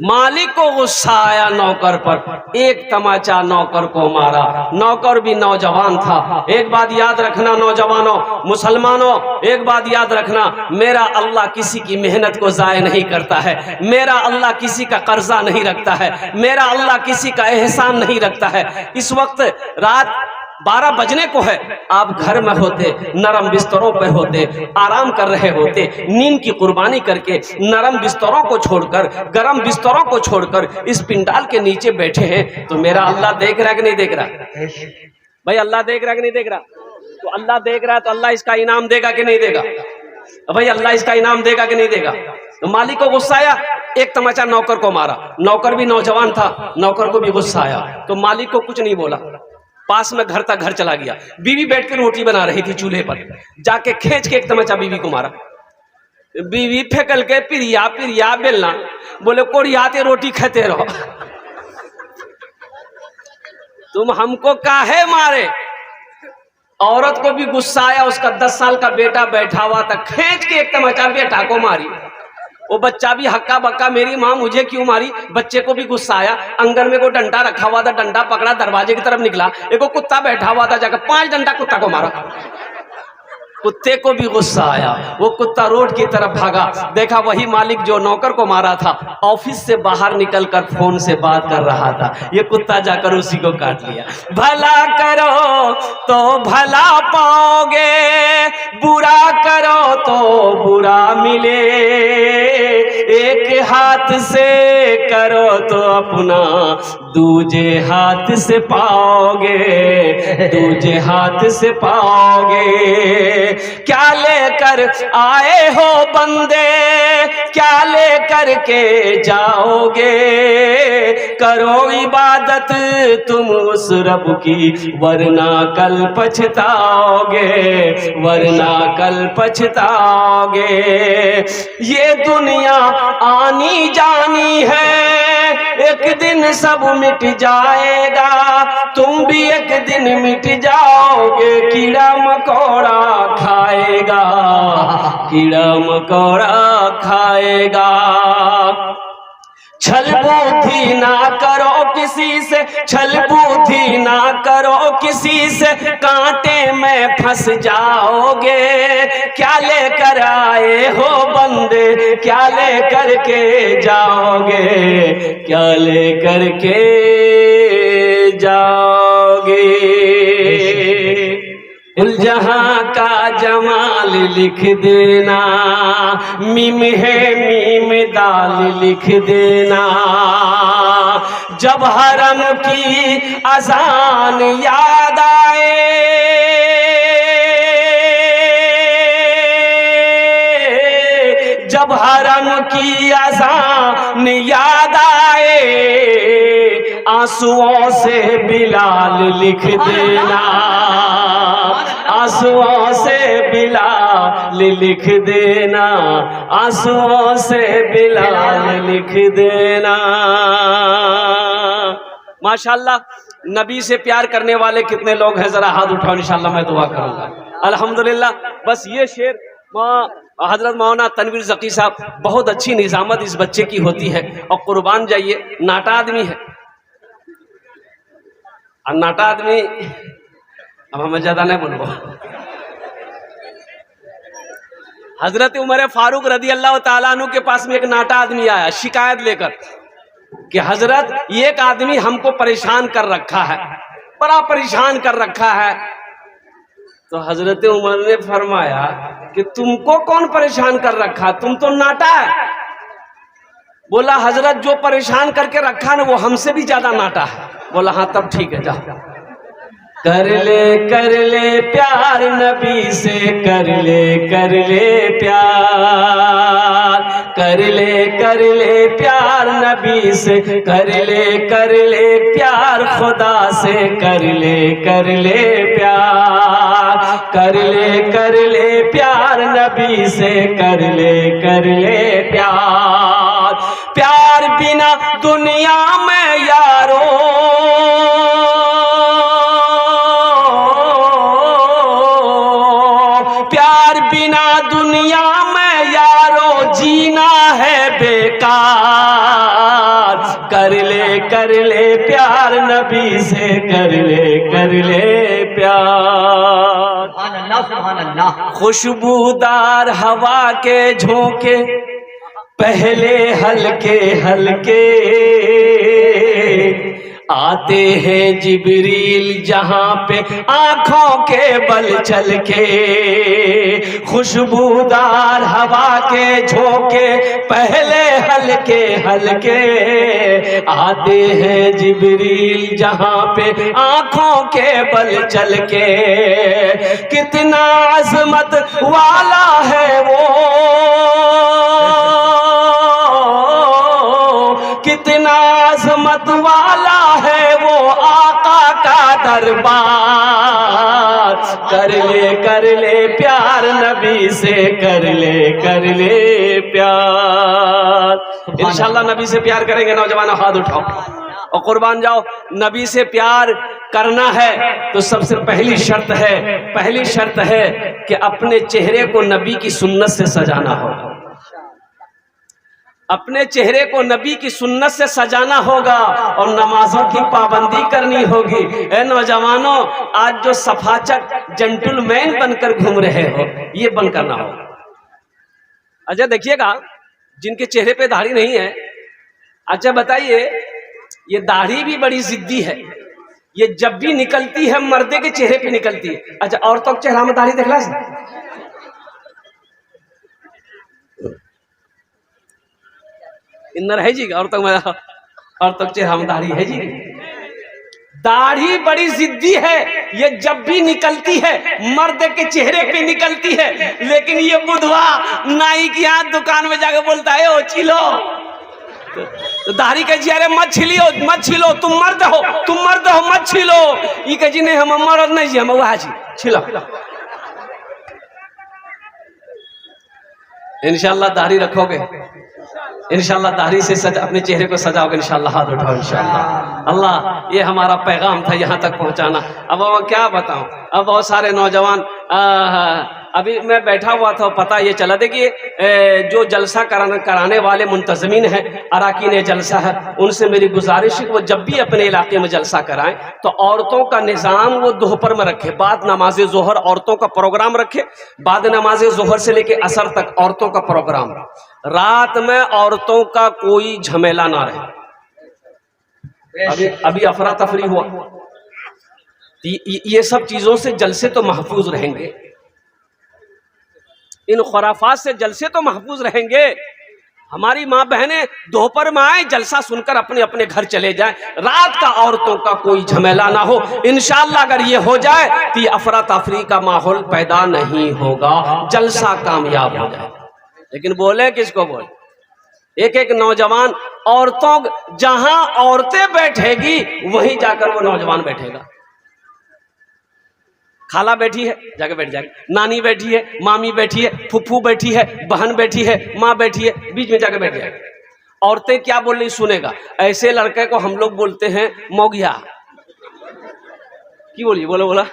मालिक को गुस्सा आया नौकर पर, एक तमाचा नौकर को मारा। नौकर भी नौजवान था। एक बात याद रखना नौजवानों, मुसलमानों, एक बात याद रखना, मेरा अल्लाह किसी की मेहनत को जाया नहीं करता है। मेरा अल्लाह किसी का कर्जा नहीं रखता है। मेरा अल्लाह किसी का एहसान नहीं रखता है। इस वक्त रात 12 बजने को है, आप घर में होते, नरम बिस्तरों पर होते, आराम कर रहे होते, नींद की कुर्बानी करके नरम बिस्तरों को छोड़कर, गरम बिस्तरों को छोड़कर इस पिंडाल के नीचे बैठे हैं, तो मेरा अल्लाह देख रहा है कि नहीं देख रहा? भाई अल्लाह देख रहा है कि नहीं देख रहा? तो अल्लाह देख रहा है तो अल्लाह इसका इनाम देगा कि नहीं देगा? भाई अल्लाह इसका इनाम देगा कि नहीं देगा? तो मालिक को गुस्सा आया, एक तमाचा नौकर को मारा। नौकर भी नौजवान था, नौकर को भी गुस्सा आया, तो मालिक को कुछ नहीं बोला, पास में घर तक घर चला गया। बीवी बैठ के रोटी बना रही थी चूल्हे पर, जाके खींच के एक तमाचा बीवी को मारा। बीवी फेंकल के पिरिया पिरिया बेलना, बोले कोड़ियाते रोटी खाते रहो। तुम हमको काहे मारे? औरत को भी गुस्सा आया, उसका 10 साल का बेटा बैठा हुआ था, खींच के एक तमाचा बेटा को मारी। वो बच्चा भी हक्का बक्का, मेरी माँ मुझे क्यों मारी? बच्चे को भी गुस्सा आया, अंगर में को डंडा रखा हुआ था, डंडा पकड़ा, दरवाजे की तरफ निकला, एक कुत्ता बैठा हुआ था, जाकर 5 डंडा कुत्ता को मारा। कुत्ते को भी गुस्सा आया, वो कुत्ता रोड की तरफ भागा, देखा वही मालिक जो नौकर को मारा था ऑफिस से बाहर निकलकर फोन से बात कर रहा था। ये कुत्ता जाकर उसी को काट लिया। भला करो तो भला पाओगे, बुरा करो तो बुरा मिले, एक हाथ से करो तो अपना दूजे हाथ से पाओगे, दूजे हाथ से पाओगे। क्या लेकर आए हो बंदे, क्या लेकर के जाओगे, करो इबादत तुम उस रब की, वरना कल पछताओगे, वरना कल पछताओगे। ये दुनिया आनी जानी है, एक दिन सब मिट जाएगा, तुम भी एक दिन मिट जाओगे। कीड़ा मकोड़ा खाएगा, कीड़ा मकोड़ा खाएगा। छल बुद्धि ना करो किसी से, छल बुद्धि ना करो किसी से, कांटे में फंस जाओगे। क्या लेकर आए हो बंदे, क्या लेकर के जाओगे, क्या लेकर के जाओगे। जहां का जमाल लिख देना, मीम है मीम दाल लिख देना। जब हरम की अजान याद आए, जब हरम की अजान याद आए, आंसुओं से बिलाल लिख देना, आंसुओं से बिलाल लिख देना, आंसुओं से बिलाल लिख देना। माशाल्लाह, नबी से प्यार करने वाले कितने लोग हैं? जरा हाथ उठाओ, इंशाल्लाह मैं दुआ करूंगा। अल्हम्दुलिल्लाह। बस ये शेर हजरत मौलाना तनवीर ज़की साहब, बहुत अच्छी निजामत इस बच्चे की होती है और कुर्बान जाइए, नाटा आदमी है। और नाटा आदमी, अब हमें ज्यादा नहीं बोलूँ, हजरत उमर फारूक रदी अल्लाह ताला अन्हु के पास में एक नाटा आदमी आया शिकायत लेकर कि हजरत एक आदमी हमको परेशान कर रखा है, बड़ा परेशान कर रखा है। तो हजरत उमर ने फरमाया कि तुमको कौन परेशान कर रखा, तुम तो नाटा है। बोला हजरत जो परेशान करके रखा ना वो हमसे भी ज्यादा नाटा है। बोला हाँ तब ठीक है, जाओ। कर ले प्यार नबी से, कर ले प्यार, कर ले प्यार नबी से, कर ले प्यार खुदा से, कर ले प्यार, कर ले प्यार नबी से, कर ले प्यार। प्यार बिना दुनिया में यारो, प्यार बिना दुनिया में यारो जीना है बेकार। कर ले प्यार नबी से, कर ले प्यार। सुभान अल्लाह। खुशबूदार हवा के झोंके पहले हल्के हल्के, आते हैं जिब्रील जहां पे आंखों के बल चल के। खुशबूदार हवा के झोंके पहले हल्के हल्के, आते हैं जिब्रील जहां पे आंखों के बल चल के। कितना अजमत वाला है वो, कितना अजमत वाला है वो आका का दरबार। कर ले प्यार नबी से, कर ले प्यार। इंशाल्लाह नबी से प्यार करेंगे नौजवानों, हाथ उठाओ और कुर्बान जाओ। नबी से प्यार करना है तो सबसे पहली शर्त है कि अपने चेहरे को नबी की सुन्नत से सजाना होगा। अपने चेहरे को नबी की सुन्नत से सजाना होगा और नमाजों की पाबंदी करनी होगी। ए नौजवानों, आज जो सफाचक जेंटलमैन बनकर घूम रहे हो, ये बंद करना होगा। अच्छा देखिएगा, जिनके चेहरे पे दाढ़ी नहीं है, अच्छा बताइए, ये दाढ़ी भी बड़ी जिद्दी है। ये जब भी निकलती है मर्दे के चेहरे पे निकलती है। अच्छा औरतों के चेहरा में दाढ़ी देखला से? इंदर है जी, और तक चेहरा में दाढ़ी है जी। दाढ़ी बड़ी जिद्दी है, ये जब भी निकलती है मर्द के चेहरे पे निकलती है। लेकिन ये बुधवा नाई की यहाँ दुकान में जाकर बोलता है, ओ छिलो, तो दाढ़ी कह जी, अरे मत छिलो, तुम मर्द हो मत छिलो। ये कह जी नहीं, हम मर्द नहीं जी, हम वहा जी छिलो। इंशाल्लाह दाढ़ी रखोगे, इंशाल्लाह दाढ़ी से अपने चेहरे को सजाओगे, इंशाल्लाह हाथ उठाओ इंशाल्लाह। अल्लाह ये हमारा पैगाम था यहाँ तक पहुँचाना। अब क्या बताऊँ, अब बहुत सारे नौजवान अभी मैं बैठा हुआ था, पता ये चला, देखिए जो जलसा कराने वाले मुंतजमीन हैं, अराकीन जलसा है, उनसे मेरी गुजारिश है कि वो जब भी अपने इलाके में जलसा कराएं तो औरतों का निज़ाम वो दोपहर में रखे, बाद नमाज जोहर औरतों का प्रोग्राम रखे, बाद नमाज जोहर से लेके असर तक औरतों का प्रोग्राम, रात में औरतों का कोई झमेला ना रहे। अभी अफरा तफरी हुआ, ये सब चीजों से जलसे तो महफूज रहेंगे, इन खुराफात से जलसे तो महफूज रहेंगे। हमारी माँ बहनें दोपहर में आए, जलसा सुनकर अपने अपने घर चले जाएं, रात का औरतों का कोई झमेला ना हो। इंशाअल्लाह अगर ये हो जाए तो ये अफरा तफरी का माहौल पैदा नहीं होगा, जलसा कामयाब हो जाए। लेकिन बोले किसको बोले, एक एक नौजवान, औरतों जहां औरतें बैठेगी वहीं जाकर वो नौजवान बैठेगा। खाला बैठी है जाके बैठ जाएगा, नानी बैठी है, मामी बैठी है, फुफ्फू बैठी है, बहन बैठी है, माँ बैठी है, बीच में जाके बैठ जाएगा। औरतें क्या बोल रही सुनेगा। ऐसे लड़के को हम लोग बोलते हैं मोगिया। की बोलिए, बोला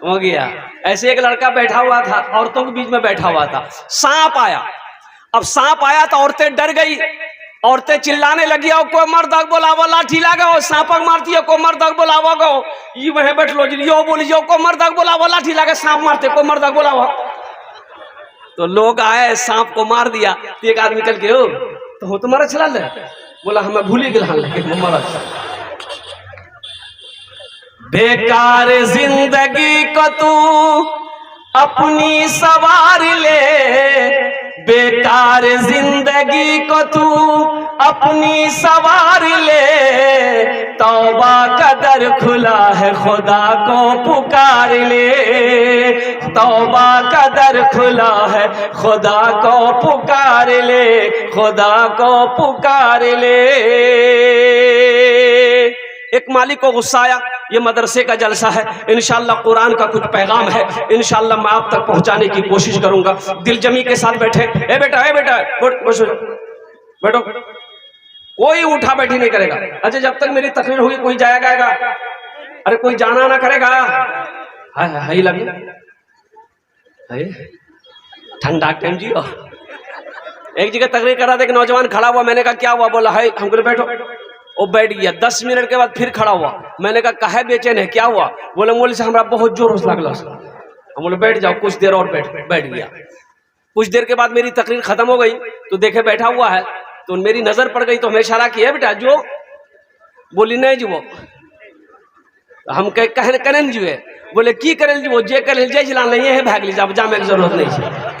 मोगिया। ऐसे एक लड़का बैठा हुआ था, औरतों के बीच में बैठा हुआ था, सांप आया। अब सांप आया तो औरतें डर गई, औरतें चिल्लाने लगी, और कोई मर्द बोलावो, लाठी लगाओ, सांपक मारती है, को मर्द बोलावो गो, ये वहीं बैठ लो, यो बोली जो को मर्द बोलावो, लाठी लगा, सांप मारते, को मर्द बोलावो। तो लोग आए, सांप को मार दिया। तो एक आदमी चल के, हो तो तुम्हारा चला ले, बोला हमें भूली गया। बेकार जिंदगी को तू अपनी सवार ले, बेकार जिंदगी को तू अपनी सवार ले, तौबा का दर खुला है खुदा को पुकार ले, तौबा का दर खुला है खुदा को पुकार ले, खुदा को पुकार ले। एक मालिक को गुस्सा आया, ये मदरसे का जलसा है, इंशाअल्लाह कुरान का कुछ पैगाम है, इंशाअल्लाह मैं आप तक पहुंचाने की कोशिश करूंगा। दिलजमी के साथ बैठे, ए बेटा बैठो, कोई उठा बैठी नहीं करेगा। अच्छा जब तक मेरी तकरीर होगी कोई जाएगा आएगा, अरे कोई जाना ना करेगा। हाय लगे ठंडा टाइम जियो। एक जगह तकरीर करा था, एक नौजवान खड़ा हुआ, मैंने कहा क्या हुआ, बोला है हमको बैठो। वो बैठ गया। 10 मिनट के बाद फिर खड़ा हुआ। मैंने कहा काहे बेचैन है, क्या हुआ? बोले मौलवी साहब हमरा बहुत जोर से लगला। हम बोले बैठ जाओ, कुछ देर और बैठ गया। कुछ देर के बाद मेरी तकरीर खत्म हो गई तो देखे बैठा हुआ है, तो मेरी नजर पड़ गई तो हमें इशारा किया, बेटा जो। बोली नहीं जी वो हम कह करें जो है। बोले की करें जी वो जे करें जे जिला नहीं है भाग लीजिए, अब जामे की जरूरत नहीं है।